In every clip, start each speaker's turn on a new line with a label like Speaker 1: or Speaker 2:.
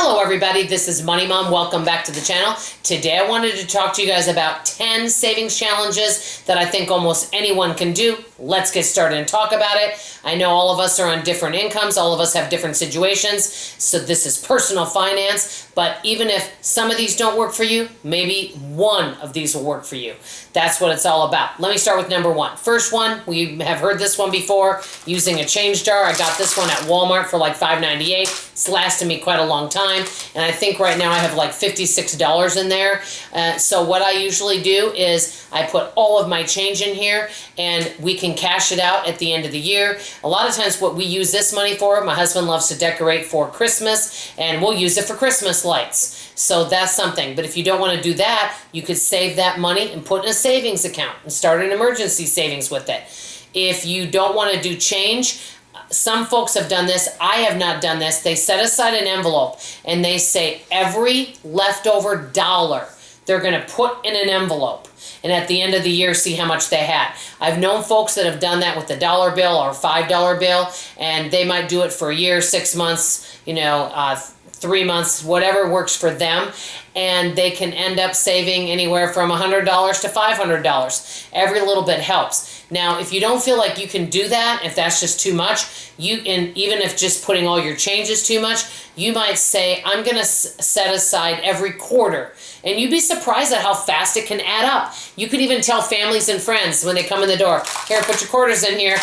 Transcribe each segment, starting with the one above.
Speaker 1: Hello everybody, this is Money Mom. Welcome back to the channel. Today I wanted to talk to you guys about 10 savings challenges that I think almost anyone can do. Let's get started and talk about it. I know all of us are on different incomes, all of us have different situations, so this is personal finance, but even if some of these don't work for you, maybe one of these will work for you. That's what it's all about. Let me start with number one. First one, we have heard this one before, using a change jar. I got this one at Walmart for like $5.98. It's lasted me quite a long time, and I think right now I have like $56 in there. So what I usually do is I put all of my change in here, and we can cash it out at the end of the year. A lot of times what we use this money for, my husband loves to decorate for Christmas, and we'll use it for Christmas lights. So that's something. But if you don't want to do that, you could save that money and put in a savings account and start an emergency savings with it. If you don't want to do change, some folks have done this. I have not done this. They set aside an envelope and they say every leftover dollar they're going to put in an envelope, and at the end of the year see how much they had. I've known folks that have done that with a dollar bill or $5 bill, and they might do it for a year, 6 months, 3 months, whatever works for them, and they can end up saving anywhere from $100 to $500. Every little bit helps. Now, if you don't feel like you can do that, if that's just too much, even if just putting all your change is too much, you might say, I'm going to set aside every quarter. And you'd be surprised at how fast it can add up. You could even tell families and friends when they come in the door, here, put your quarters in here.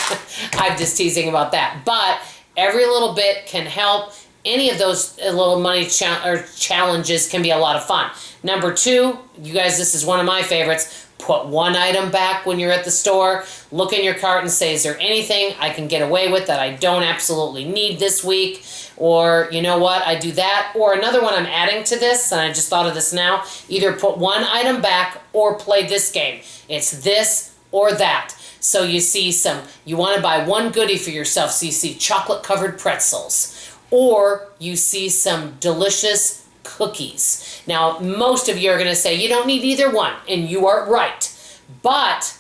Speaker 1: I'm just teasing about that. But every little bit can help. Any of those little money challenges can be a lot of fun. Number two, you guys, this is one of my favorites. Put one item back when you're at the store. Look in your cart and say, is there anything I can get away with that I don't absolutely need this week? Or, you know what, I do that. Or another one I'm adding to this, and I just thought of this now, either put one item back or play this game. It's this or that. So you see you want to buy one goodie for yourself, so you see chocolate-covered pretzels. Or you see some delicious cookies. Now, most of you are going to say you don't need either one, and you are right. But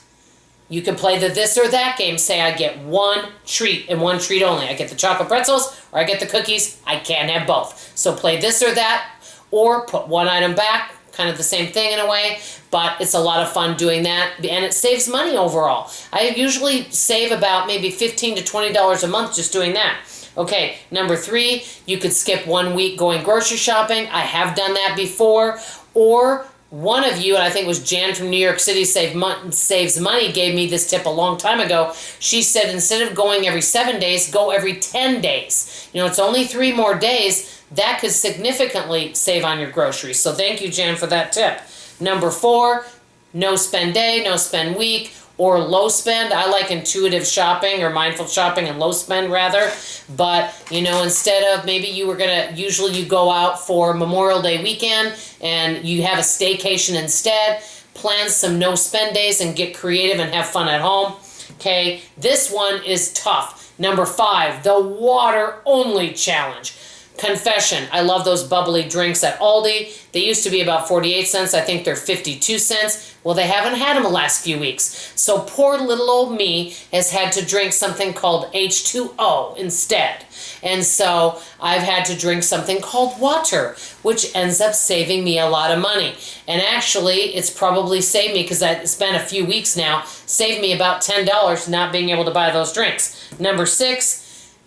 Speaker 1: you can play the this or that game. Say I get one treat and one treat only. I get the chocolate pretzels or I get the cookies. I can't have both. So play this or that, or put one item back. Kind of the same thing in a way, but it's a lot of fun doing that, and it saves money overall. I usually save about maybe $15 to $20 a month just doing that. Okay, number three, you could skip 1 week going grocery shopping. I have done that before. Or one of you, and I think it was Jan from New York City, Saves Money, gave me this tip a long time ago. She said instead of going every 7 days, go every 10 days. It's only 3 more days. That could significantly save on your groceries. So thank you, Jan, for that tip. Number four, no spend day, no spend week, or low spend. I like intuitive shopping or mindful shopping and low spend rather. But, instead of maybe usually you go out for Memorial Day weekend and you have a staycation instead, plan some no spend days and get creative and have fun at home. Okay, this one is tough. Number five, the water only challenge. Confession, I love those bubbly drinks at Aldi. They used to be about 48 cents. I think they're 52 cents. Well, they haven't had them the last few weeks. So poor little old me has had to drink something called H2O instead. And so I've had to drink something called water, which ends up saving me a lot of money. And actually, it's probably saved me, because it's been a few weeks now, saved me about $10 not being able to buy those drinks. Number six,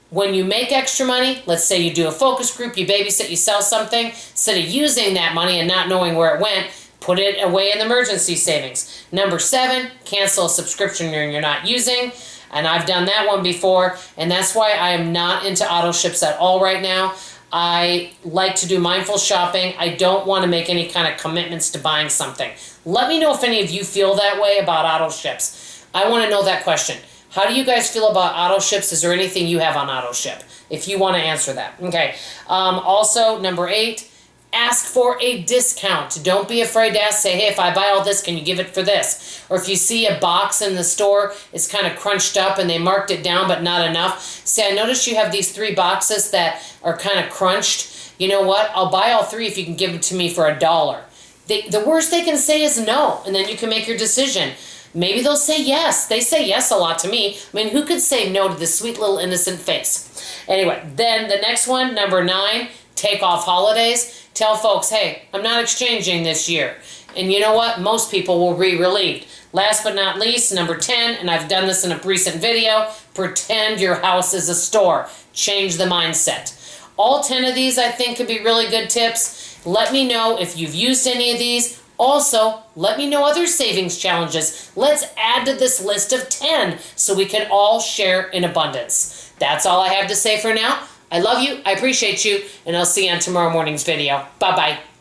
Speaker 1: when you make extra money, let's say you do a focus group, you babysit, you sell something, instead of using that money and not knowing where it went, put it away in the emergency savings. Number seven, cancel a subscription you're not using. And I've done that one before, and that's why I am not into auto ships at all right now. I like to do mindful shopping. I don't want to make any kind of commitments to buying something. Let me know if any of you feel that way about auto ships. I want to know that question. How do you guys feel about auto ships? Is there anything you have on auto ship? If you want to answer that. Okay. Also, number eight, ask for a discount. Don't be afraid to ask. Say, hey, if I buy all this, can you give it for this? Or if you see a box in the store, it's kind of crunched up and they marked it down but not enough. Say, I noticed you have these 3 boxes that are kind of crunched. You know what? I'll buy all 3 if you can give it to me for $1. The worst they can say is no, and then you can make your decision. Maybe they'll say yes. They say yes a lot to me. I mean, who could say no to this sweet little innocent face? Anyway, then the next one, number 9, take off holidays, tell folks, hey, I'm not exchanging this year. And you know what? Most people will be relieved. Last but not least, number 10, and I've done this in a recent video, pretend your house is a store. Change the mindset. All 10 of these I think could be really good tips. Let me know if you've used any of these. Also, let me know other savings challenges. Let's add to this list of 10 so we can all share in abundance. That's all I have to say for now. I love you, I appreciate you, and I'll see you on tomorrow morning's video. Bye-bye.